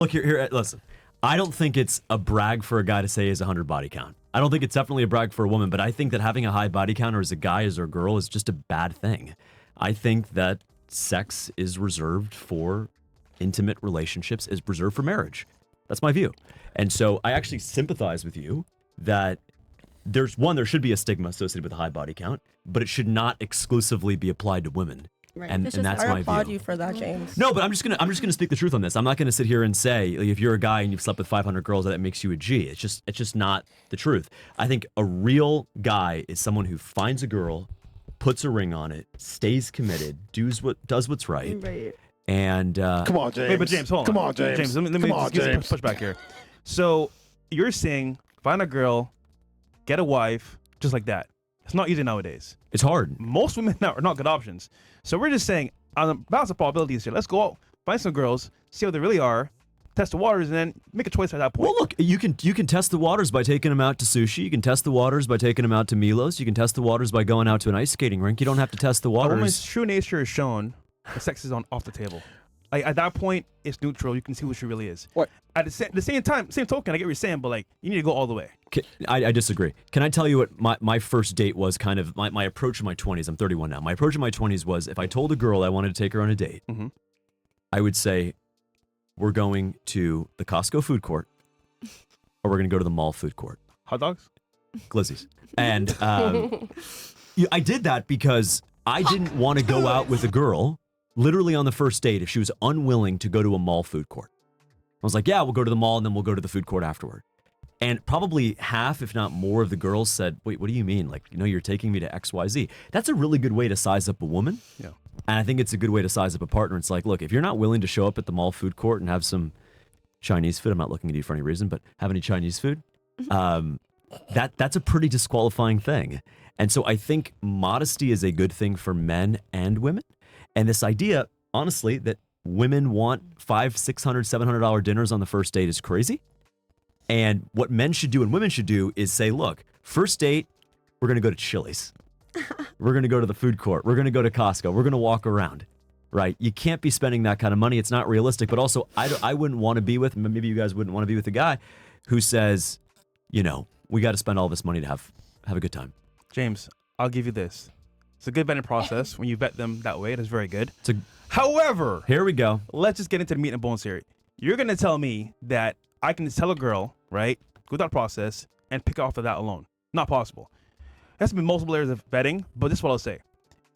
Look here. Listen, I don't think it's a brag for a guy to say he has 100 body count. I don't think it's definitely a brag for a woman, but I think that having a high body count, or as a guy, as a girl, is just a bad thing. I think that sex is reserved for intimate relationships, is reserved for marriage. That's my view. And so I actually sympathize with you that there should be a stigma associated with a high body count, but it should not exclusively be applied to women. Right. And that's my view. I applaud you for that, James. No, but I'm just gonna speak the truth on this. I'm not gonna sit here and say, like, if you're a guy and you've slept with 500 girls, that makes you a G. It's just not the truth. I think a real guy is someone who finds a girl, puts a ring on it, stays committed, does what's right. Right. And come on, James. Wait, but James, hold on. Come on, James. James, let me just give some pushback here. So you're saying find a girl, get a wife, just like that. It's not easy nowadays. It's hard. Most women now are not good options. So we're just saying, on the balance of probabilities here, let's go out, find some girls, see what they really are, test the waters, and then make a choice at that point. Well, look, you can test the waters by taking them out to sushi. You can test the waters by taking them out to Milos. You can test the waters by going out to an ice skating rink. You don't have to test the A waters. woman's true nature is shown. The sex is off the table. Like, at that point, it's neutral. You can see who she really is. What? At the same time, same token, I get what you're saying, but like, you need to go all the way. I disagree. Can I tell you what my first date was? Kind of my approach in my 20s. I'm 31 now. My approach in my 20s was, if I told a girl I wanted to take her on a date, I would say, we're going to the Costco food court, or we're going to go to the mall food court. Hot dogs? Glizzies. And I did that because I didn't want to go out with a girl literally on the first date if she was unwilling to go to a mall food court. I was like, yeah, we'll go to the mall and then we'll go to the food court afterward. And probably half, if not more, of the girls said, wait, what do you mean? Like, you're taking me to XYZ. That's a really good way to size up a woman. Yeah. And I think it's a good way to size up a partner. It's like, look, if you're not willing to show up at the mall food court and have some Chinese food, I'm not looking at you for any reason, but have any Chinese food, that's a pretty disqualifying thing. And so I think modesty is a good thing for men and women. And this idea, honestly, that women want $500, $600, $700 dinners on the first date is crazy. And what men should do and women should do is say, look, first date, we're going to go to Chili's. We're going to go to the food court. We're going to go to Costco. We're going to walk around, right? You can't be spending that kind of money. It's not realistic. But also, I wouldn't want to be with, maybe you guys wouldn't want to be with a guy who says, we got to spend all this money to have a good time. James, I'll give you this. It's a good vetting process. When you vet them that way, it is very good. It's However, here we go. Let's just get into the meat and bones here. You're going to tell me that I can tell a girl, right, go through that process and pick off of that alone. Not possible. There has to be multiple layers of vetting, but this is what I'll say.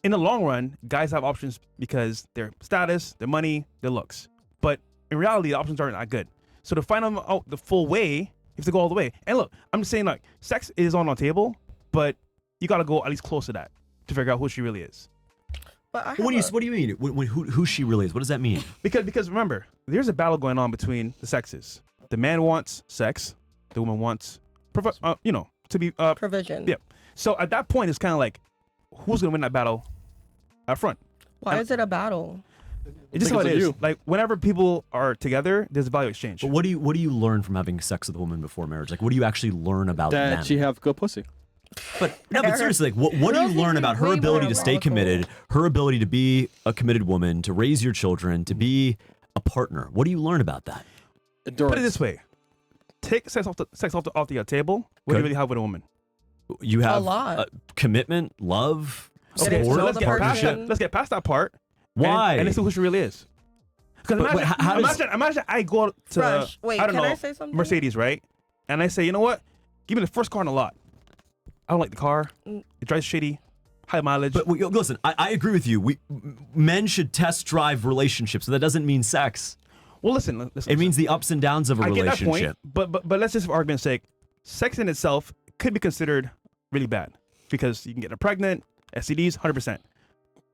In the long run, guys have options because their status, their money, their looks. But in reality, the options aren't that good. So to find them out the full way, you have to go all the way. And look, I'm just saying, like, sex is on the table, but you got to go at least close to that to figure out who she really is. What do you mean? Who she really is? What does that mean? Because remember, there's a battle going on between the sexes. The man wants sex, the woman wants, to be provision. Yeah. So at that point, it's kind of like, who's gonna win that battle up front? Why is it a battle? It's just how it is. Like, whenever people are together, there's a value exchange. But what do you learn from having sex with a woman before marriage? Like, what do you actually learn about them? That she have good pussy. But seriously, like, what do you learn about her ability to stay committed, her ability to be a committed woman, to raise your children, to be a partner? What do you learn about that? Endurance. Put it this way: take sex off the table. What do you really have with a woman? You have a lot. Commitment, love, Okay, support, so let's get past that part. Why? And let's see who she really is. Because imagine I go to Fresh. Wait, I don't can know I say something? Mercedes, right? And I say, you know what? Give me the first car in the lot. I don't like the car. It drives shitty, high mileage. But listen, I agree with you. Men should test drive relationships, so that doesn't mean sex. Well, listen. It means the ups and downs of a relationship. I get that point, but let's just, for argument's sake, sex in itself could be considered really bad because you can get her pregnant, STDs, 100%.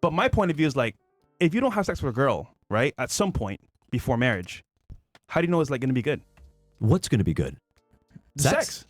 But my point of view is, like, if you don't have sex with a girl, right, at some point before marriage, how do you know it's like going to be good? What's going to be good? Sex.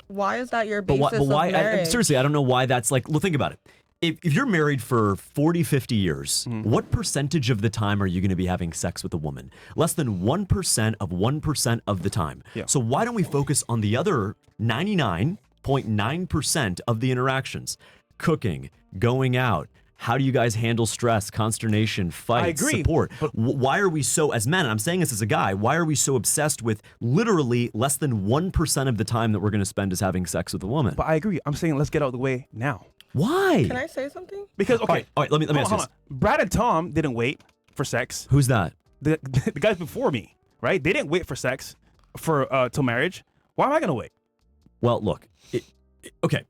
Why is that your basis but why? of marriage? Seriously, I don't know why that's like. Well, think about it. If you're married for 40, 50 years, what percentage of the time are you going to be having sex with a woman? Less than 1% of 1% of the time. Yeah. So why don't we focus on the other 99.9% of the interactions? Cooking, going out, How do you guys handle stress, consternation, fights, agree, support? but- Why are we so, as men, and I'm saying this as a guy, why are we so obsessed with literally less than 1% of the time that we're going to spend is having sex with a woman? But I agree. I'm saying let's get out of the way now. Why? Can I say something? Because okay, All right, let me ask you hold this. on. Brad and Tom didn't wait for sex. Who's that? The guys before me, right? They didn't wait for sex for till marriage. Why am I gonna wait? Well, look, okay.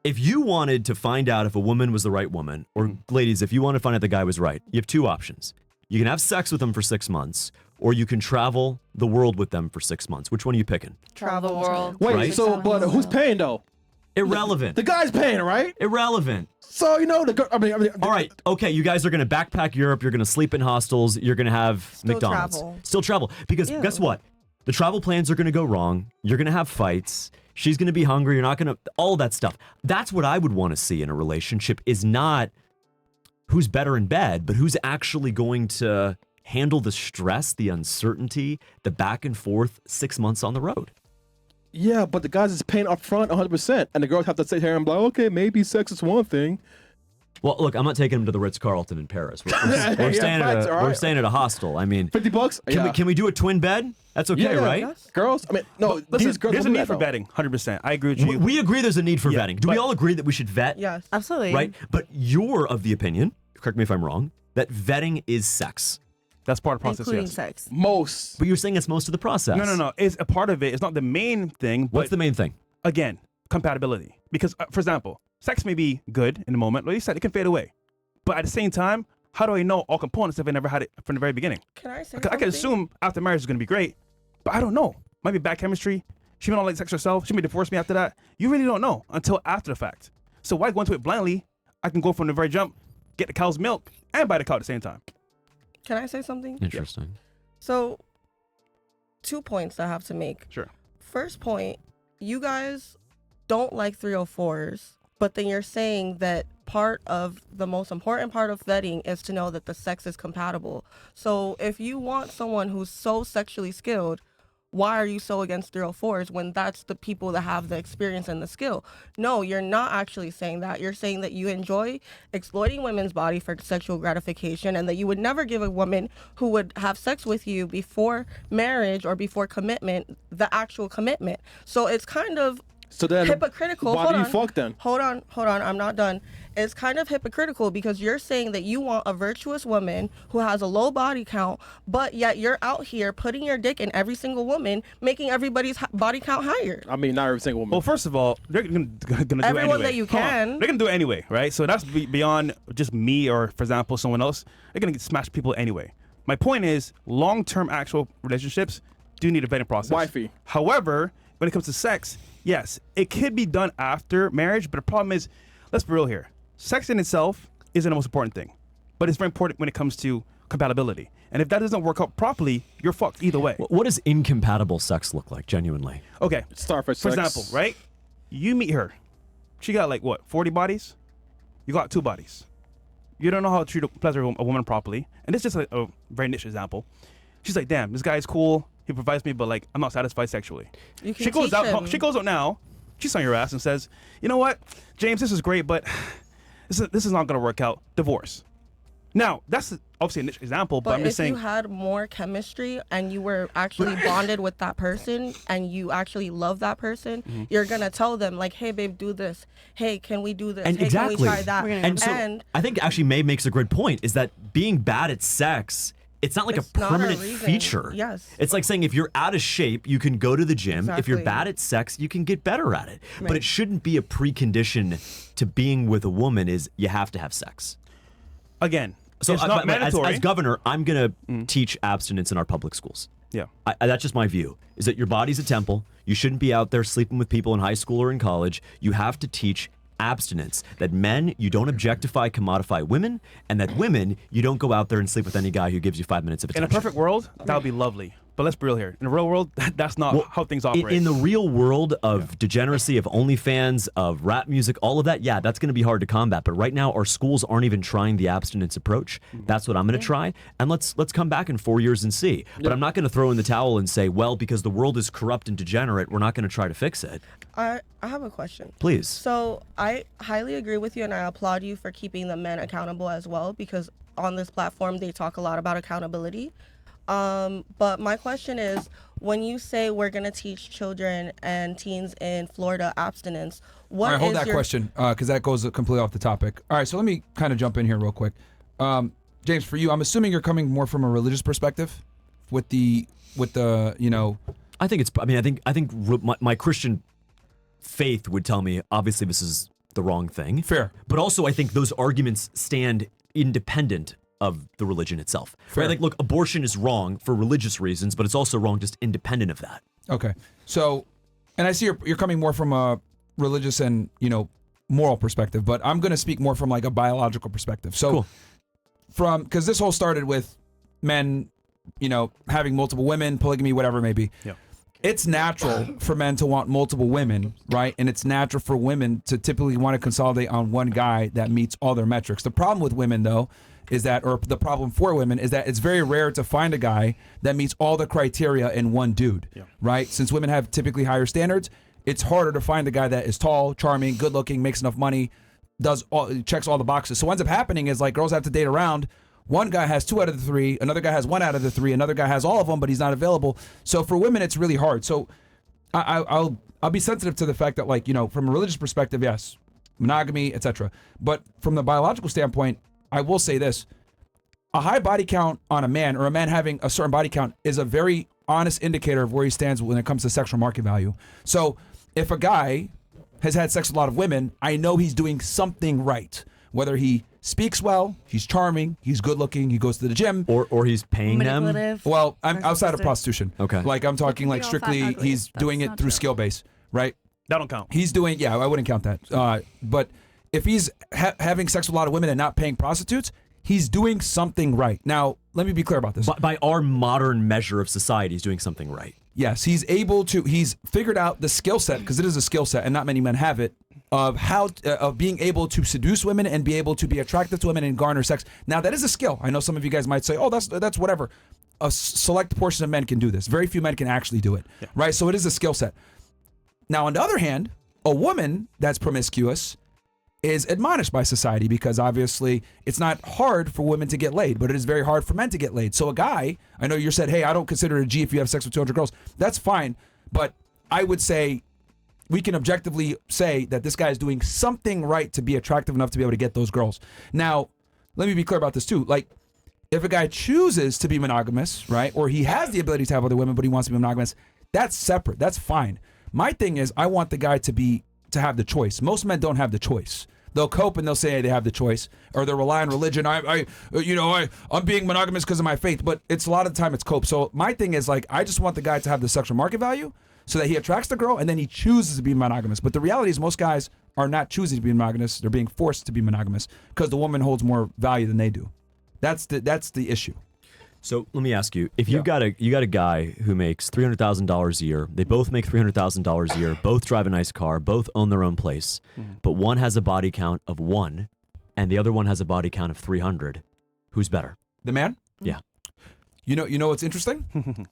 If you wanted to find out if a woman was the right woman, or ladies, if you want to find out the guy was right, you have two options. You can have sex with them for 6 months, or you can travel the world with them for 6 months. Which one are you picking? Travel The world. world. Wait, Right. so but who's paying though? Irrelevant. The guy's paying, right? Irrelevant. So you know the girl. I mean, All right, okay, you guys are going to backpack Europe, you're going to sleep in hostels, you're going to have Still McDonald's. travel. Still travel. Because Ew. guess what? The travel plans are going to go wrong. You're going to have fights. She's going to be hungry. You're not going to, all that stuff. That's what I would want to see in a relationship is not who's better in bed, but who's actually going to handle the stress, the uncertainty, the back and forth 6 months on the road. Yeah, but the guys is paying up front 100%, and the girls have to sit here and be like, okay, maybe sex is one thing. Well, look, I'm not taking him to the Ritz-Carlton in Paris. We're staying, facts, all we're right. staying at a hostel. I mean, $50? can we do a twin bed? That's okay, Yeah, right? Yes. Girls? I mean, no, Listen, these girls there's a don't do need that, for though. vetting. 100%. I agree with you. We agree there's a need for Yeah, vetting. Do we but- all agree that we should vet? Yes. Absolutely. Right? But you're of the opinion, correct me if I'm wrong, that vetting is sex. That's part of the process. Including Yes. sex. Most. But you're saying it's most of the process. No. It's a part of it. It's not the main thing. But What's the main thing? again, compatibility. Because, for example, sex may be good in the moment. Like you said, it can fade away. But at the same time, how do I know all components if I never had it from the very beginning? Can I say I something? can assume after marriage is going to be great, but I don't know. Might be bad chemistry. She may not like sex herself. She may divorce me after that. You really don't know until after the fact. So why go into it blindly? I can go from the very jump, get the cow's milk, and buy the cow at the same time. Can I say something? Interesting. So, 2 points I have to make. Sure. First point, you guys don't like 304s, but then you're saying that part of the most important part of vetting is to know that the sex is compatible. So if you want someone who's so sexually skilled, why are you so against 304s when that's the people that have the experience and the skill? No, you're not actually saying that. You're saying that you enjoy exploiting women's body for sexual gratification and that you would never give a woman who would have sex with you before marriage or before commitment the actual commitment. So it's kind of So then, hypocritical. why Hold do you on. fuck then? Hold on. I'm not done. It's kind of hypocritical because you're saying that you want a virtuous woman who has a low body count, but yet you're out here putting your dick in every single woman, making everybody's body count higher. I mean, not every single woman. Well, first of all, they're gonna do it anyway. Everyone that you Hold on. can. They're gonna do it anyway, right? So that's beyond just me or, for example, someone else. They're gonna smash people anyway. My point is, long-term actual relationships do need a vetting process. Wifey. However, when it comes to sex, yes, it could be done after marriage, but the problem is, let's be real here. Sex in itself isn't the most important thing, but it's very important when it comes to compatibility. And if that doesn't work out properly, you're fucked either way. What does incompatible sex look like, genuinely? Okay, Starfish for sex. example, right? You meet her. She got like, what, 40 bodies? You got 2 bodies. You don't know how to treat pleasure a woman properly. And this is just like a very niche example. She's like, damn, this guy is cool. He provides me, but like, I'm not satisfied sexually. You can She goes teach out. him. She goes out now. She's on your ass and says, "You know what, James? This is great, but this is not gonna work out. Divorce." Now, that's obviously a niche example, but I'm But just if saying. you had more chemistry and you were actually bonded with that person and you actually love that person, Mm-hmm. you're gonna tell them like, "Hey, babe, do this. Hey, can we do this? And hey, exactly. can we try that?" We're gonna And so And I think actually Mae makes a great point is that being bad at sex, it's not like It's a not a permanent reason. feature. Yes. It's like saying if you're out of shape, you can go to the gym. If you're Exactly. bad at sex, you can get better at it. But Right. it shouldn't be a precondition to being with a woman is you have to have sex. Again, So it's I- not but as mandatory. governor, I'm going to teach abstinence in our public schools. Yeah. That's just my view, is that your body's a temple. You shouldn't be out there sleeping with people in high school or in college. You have to teach abstinence, that men, you don't objectify, commodify women, and that women, you don't go out there and sleep with any guy who gives you 5 minutes of In attention. a perfect world, that would be lovely. But let's be real here. In the real world, that's not how things operate. In the real world of degeneracy, of OnlyFans, of rap music, all of that, yeah, that's going to be hard to combat. But right now, our schools aren't even trying the abstinence approach. That's what I'm going to try. And let's come back in 4 years and see. But I'm not going to throw in the towel and say, well, because the world is corrupt and degenerate, we're not going to try to fix it. I have a question. Please. So I highly agree with you, and I applaud you for keeping the men accountable as well, because on this platform, they talk a lot about accountability. But my question is, when you say we're going to teach children and teens in Florida abstinence, what All right, hold is that your... question, because that goes completely off the topic. All right, so let me kind of jump in here real quick. James, for you, I'm assuming you're coming more from a religious perspective with the you know. I think it's. I mean, I think my Christian faith would tell me obviously this is the wrong thing. Fair. But also, I think those arguments stand independent of the religion itself. Fair. Right? Like, look, abortion is wrong for religious reasons, but it's also wrong just independent of that. Okay, so, and I see you're coming more from a religious and, you know, moral perspective, but I'm going to speak more from like a biological perspective. So, Cool. because this whole started with men, you know, having multiple women, polygamy, whatever it may be. Yeah. It's natural for men to want multiple women, right? And it's natural for women to typically want to consolidate on one guy that meets all their metrics. The problem with women, though, is that, or the problem for women is that it's very rare to find a guy that meets all the criteria in one dude, right? Since women have typically higher standards, it's harder to find a guy that is tall, charming, good looking, makes enough money, checks all the boxes. So what ends up happening is like girls have to date around. One guy has 2 out of the 3, another guy has 1 out of the 3, another guy has all of them, but he's not available. So for women, it's really hard. So I'll be sensitive to the fact that, like, you know, from a religious perspective, yes, monogamy, etc. But from the biological standpoint, I will say this: a high body count on a man, or a man having a certain body count, is a very honest indicator of where he stands when it comes to sexual market value. So if a guy has had sex with a lot of women, I know he's doing something right. Whether he speaks well, he's charming, he's good looking, he goes to the gym, or he's paying them. Manipulative. well, I'm outside of narcissistic. prostitution. Okay. Like I'm talking like We all fat strictly ugly. he's That's doing it not through true. skill base, right? That don't count. He's doing, yeah, I wouldn't count that. But if he's having sex with a lot of women and not paying prostitutes, he's doing something right. Now, let me be clear about this. By our modern measure of society, he's doing something right. Yes, he's figured out the skill set, because it is a skill set and not many men have it, of how of being able to seduce women and be able to be attractive to women and garner sex. Now, that is a skill. I know some of you guys might say, "Oh, that's whatever." A select portion of men can do this. Very few men can actually do it, right? So it is a skill set. Now, on the other hand, a woman that's promiscuous is admonished by society, because obviously it's not hard for women to get laid, but it is very hard for men to get laid. So a guy, I know you said, hey, I don't consider it a G if you have sex with 200 girls. That's fine. But I would say we can objectively say that this guy is doing something right to be attractive enough to be able to get those girls. Now, let me be clear about this too. Like, if a guy chooses to be monogamous, right, or he has the ability to have other women, but he wants to be monogamous, that's separate. That's fine. My thing is, I want the guy to have the choice. Most men don't have the choice. They'll cope and they'll say they have the choice, or they'll rely on religion. I'm being monogamous because of my faith, but it's a lot of the time it's cope. So my thing is, like, I just want the guy to have the sexual market value so that he attracts the girl and then he chooses to be monogamous. But the reality is most guys are not choosing to be monogamous. They're being forced to be monogamous because the woman holds more value than they do. That's the issue. So let me ask you: if you got a guy who makes $300,000 a year, they both make $300,000 a year, both drive a nice car, both own their own place, but one has a body count of 1, and the other one has a body count of 300. Who's better? The man? Yeah. You know what's interesting?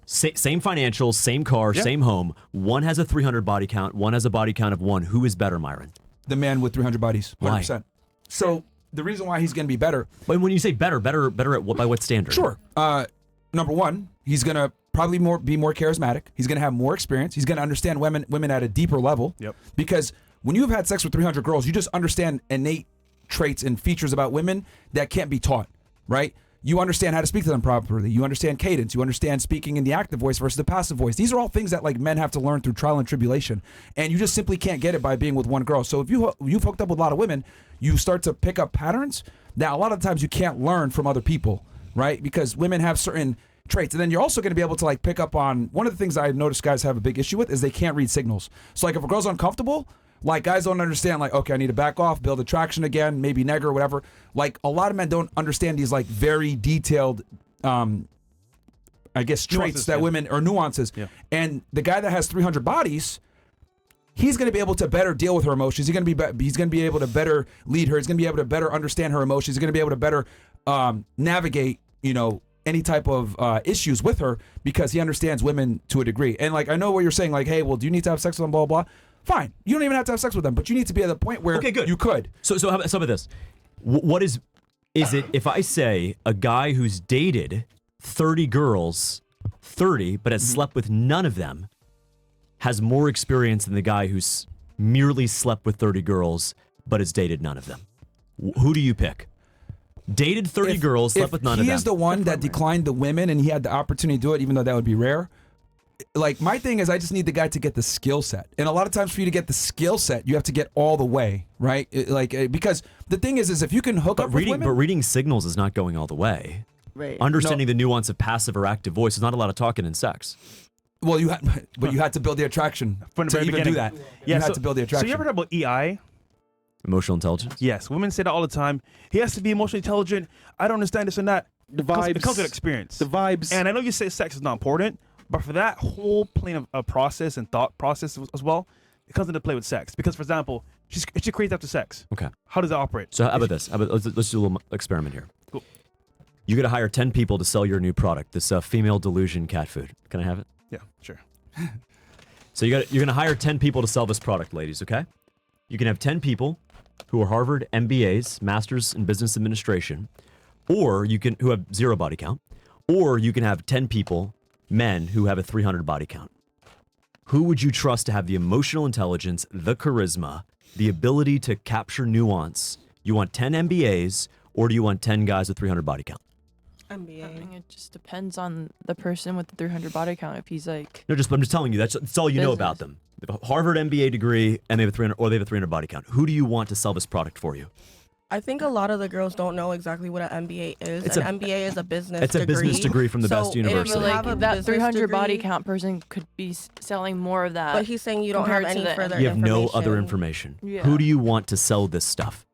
Same financials, same car, same home. One has a 300 body count. One has a body count of 1. Who is better, Myron? The man with 300 bodies. 100%. Why? So the reason why he's going to be better. But when you say better at what, by what standard? Sure. Number one, he's going to probably be more charismatic. He's going to have more experience. He's going to understand women at a deeper level. Yep. Because when you've had sex with 300 girls, you just understand innate traits and features about women that can't be taught, right? You understand how to speak to them properly. You understand cadence. You understand speaking in the active voice versus the passive voice. These are all things that like men have to learn through trial and tribulation, and you just simply can't get it by being with one girl. So if you've hooked up with a lot of women, you start to pick up patterns that a lot of times you can't learn from other people, right? Because women have certain traits, and then you're also going to be able to like pick up on one of the things I've noticed guys have a big issue with is they can't read signals. So like if a girl's uncomfortable, like guys don't understand, like, okay, I need to back off, build attraction again, maybe neg or whatever. Like a lot of men don't understand these like very detailed I guess, traits Nuances, that yeah. women, or nuances. Yeah. And the guy that has 300 bodies, he's going to be able to better deal with her emotions. He's going to be able to better lead her. He's going to be able to better understand her emotions. He's going to be able to better navigate, any type of issues with her because he understands women to a degree. And like, I know what you're saying, like, hey, well, do you need to have sex with them, blah, blah, blah. Fine. You don't even have to have sex with them, but you need to be at the point where you could. So how about this? What is it if I say a guy who's dated 30 girls, 30, but has slept with none of them, has more experience than the guy who's merely slept with 30 girls, but has dated none of them? Who do you pick? Dated 30 girls, slept with none of them. He is the one that declined the women and he had the opportunity to do it, even though that would be rare. Like, my thing is, I just need the guy to get the skill set. And a lot of times for you to get the skill set, you have to get all the way, right? Because the thing is if you can hook up with women. But reading signals is not going all the way. Right. Understanding the nuance of passive or active voice is not a lot of talking in sex. Well, you had to build the attraction From the to very even beginning. do that. Yeah, you had to build the attraction. So you ever heard about EI? Emotional intelligence? Yes, women say that all the time. He has to be emotionally intelligent. I don't understand this and that. The vibes. It comes with experience. The vibes. And I know you say sex is not important, but for that whole plane of process and thought process as well, it comes into play with sex. Because, for example, she creates after sex. Okay. How does it operate? So how about this? Let's do a little experiment here. Cool. You got to hire 10 people to sell your new product, this female delusion cat food. Can I have it? Yeah, sure. So you're going to hire 10 people to sell this product, ladies, okay? You can have 10 people who are Harvard MBAs, Masters in Business Administration, or who have 0 body count, or you can have 10 people, men, who have a 300 body count. Who would you trust to have the emotional intelligence, the charisma, the ability to capture nuance? You want 10 MBAs, or do you want 10 guys with 300 body count? I MBA. mean, it just depends on the person with the 300 body count. If he's like, No, I'm just telling you, that's all you know about them. They have a Harvard MBA degree, and they have a 300, or they have a 300 body count. Who do you want to sell this product for you? I think a lot of the girls don't know exactly what an MBA is. It's An MBA is a business It's a degree. business degree from the So best if university. you have a like that business 300 body degree- count person could be selling more of that. But he's saying you don't have compared to any the further You have no information. other information. Yeah. Who do you want to sell this stuff?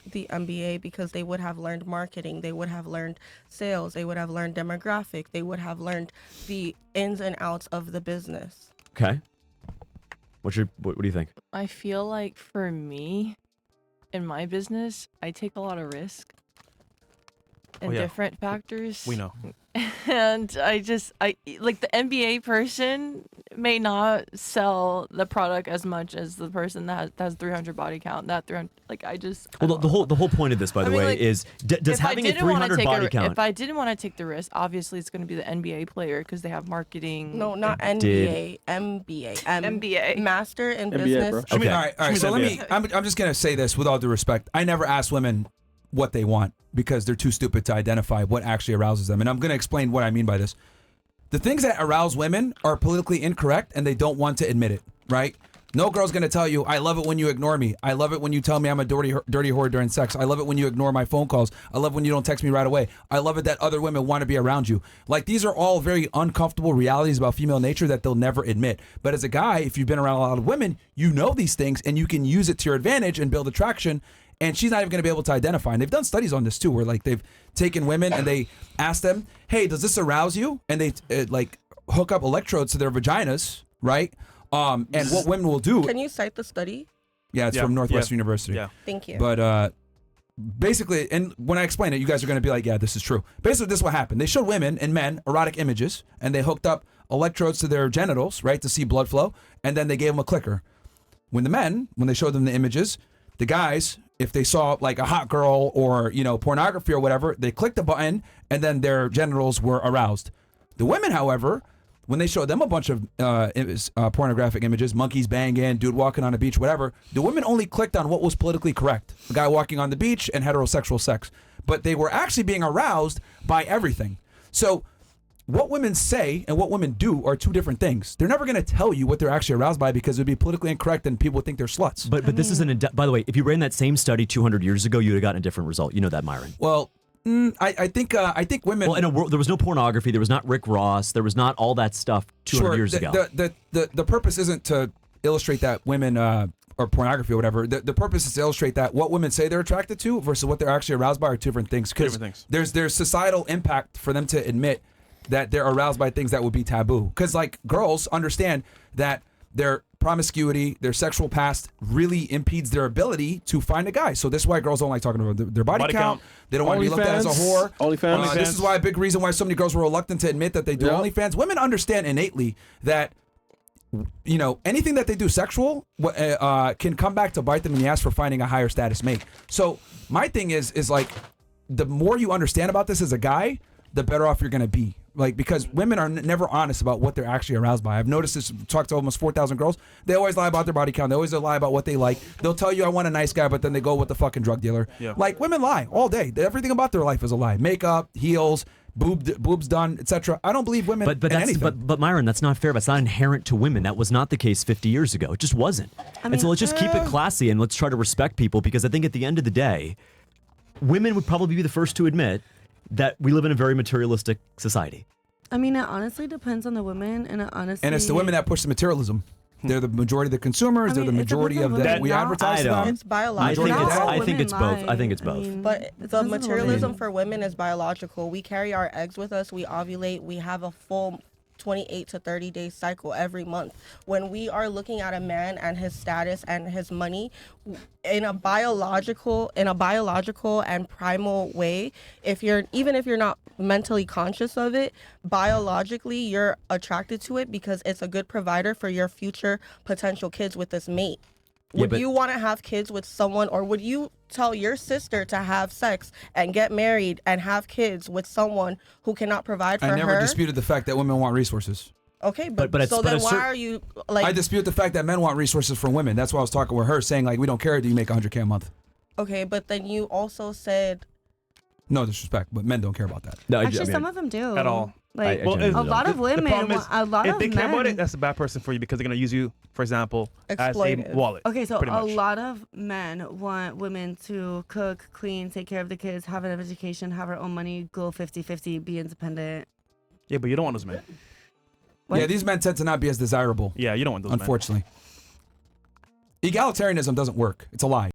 The MBA, because they would have learned marketing, they would have learned sales, they would have learned demographic, they would have learned the ins and outs of the business. Okay. What do you think? I feel like for me, in my business, I take a lot of risk in Oh, yeah. different factors. We know. And I like the MBA person may not sell the product as much as the person that has 300 body count. That 300, like I Well, the whole point of this, by the I mean, way, like, is does having a 300 body count? If I didn't want to take the risk, obviously it's going to be the NBA player because they have marketing. No, not NBA, MBA. MBA. Master in MBA, Business. bro. Okay. All right. So I'm just gonna say this with all due respect. I never ask women what they want because they're too stupid to identify what actually arouses them, and I'm gonna explain what I mean by this. The things that arouse women are politically incorrect, and they don't want to admit it. Right? No girl's gonna tell you, "I love it when you ignore me. I love it when you tell me I'm a dirty whore during sex. I love it when you ignore my phone calls. I love when you don't text me right away. I love it that other women want to be around you." Like, these are all very uncomfortable realities about female nature that they'll never admit. But as a guy, if you've been around a lot of women, you know these things and you can use it to your advantage and build attraction. And she's not even going to be able to identify. And they've done studies on this too, where like they've taken women and they ask them, "Hey, does this arouse you?" And they like hook up electrodes to their vaginas, right? And what women will do, Can you cite the study? yeah, it's Yeah, from Northwestern yeah, University. Yeah. Thank you. But basically, and when I explain it, you guys are going to be like, "Yeah, this is true." Basically, this is what happened. They showed women and men erotic images, and they hooked up electrodes to their genitals, right, to see blood flow, and then they gave them a clicker. When they showed them the images, the guys, if they saw like a hot girl or, pornography or whatever, they clicked the button and then their genitals were aroused. The women, however, when they showed them a bunch of pornographic images, monkeys banging, dude walking on a beach, whatever, the women only clicked on what was politically correct. A guy walking on the beach and heterosexual sex. But they were actually being aroused by everything. So what women say and what women do are two different things. They're never going to tell you what they're actually aroused by because it would be politically incorrect and people would think they're sluts. But this isn't. By the way, if you ran that same study 200 years ago, you'd have gotten a different result. You know that, Myron. Well, I think women. Well, in a world, there was no pornography. There was not Rick Ross. There was not all that stuff 200 years ago. The purpose isn't to illustrate that women or pornography or whatever. The purpose is to illustrate that what women say they're attracted to versus what they're actually aroused by are two different things. Because Different things. there's societal impact for them to admit that they're aroused by things that would be taboo. Because like girls understand that their promiscuity, their sexual past really impedes their ability to find a guy. So this is why girls don't like talking about their body count. They don't want to be looked at as a whore. OnlyFans. This is why a big reason why so many girls were reluctant to admit that they do OnlyFans. Women understand innately that, you know, anything that they do sexual can come back to bite them in the ass for finding a higher status mate. So my thing is like, the more you understand about this as a guy, the better off you're going to be. Like, because women are never honest about what they're actually aroused by. I've noticed this, talked to almost 4,000 girls. They always lie about their body count. They always lie about what they like. They'll tell you, I want a nice guy, but then they go with the fucking drug dealer. Yeah. Like, women lie all day. Everything about their life is a lie. Makeup, heels, boobs done, etc. I don't believe women in anything. But Myron, that's not fair. That's not inherent to women. That was not the case 50 years ago. It just wasn't. And so let's just keep it classy and let's try to respect people, because I think at the end of the day, women would probably be the first to admit that we live in a very materialistic society. I mean, it honestly depends on the women, and it's the women that push the materialism. They're the majority of the consumers. They're the majority of that we advertise to them. It's biological. I think it's both. I think it's both. But the materialism for women is biological. We carry our eggs with us. We ovulate. We have a full 28 to 30 day cycle every month. When we are looking at a man and his status and his money in a biological and primal way, even if you're not mentally conscious of it, biologically you're attracted to it because it's a good provider for your future potential kids with this mate. Would you want to have kids with someone, or would you tell your sister to have sex and get married and have kids with someone who cannot provide for her? I never disputed the fact that women want resources. Okay, but then why are you like? I dispute the fact that men want resources from women. That's why I was talking with her, saying like, we don't care. Do you make $100K a month? Okay, but then you also said. No disrespect, but men don't care about that. No, Actually, some of them do. At all. Like, I genuinely a lot of women, if they care about men. it, that's a bad person for you, because they're gonna use you, for example, as a wallet. Okay, so pretty a much. lot of men want women to cook, clean, take care of the kids, have an education, have her own money, go 50-50, be independent. Yeah, but you don't want those men. What? Yeah, these men tend to not be as desirable. Yeah, you don't want those men. Unfortunately. Egalitarianism doesn't work. It's a lie.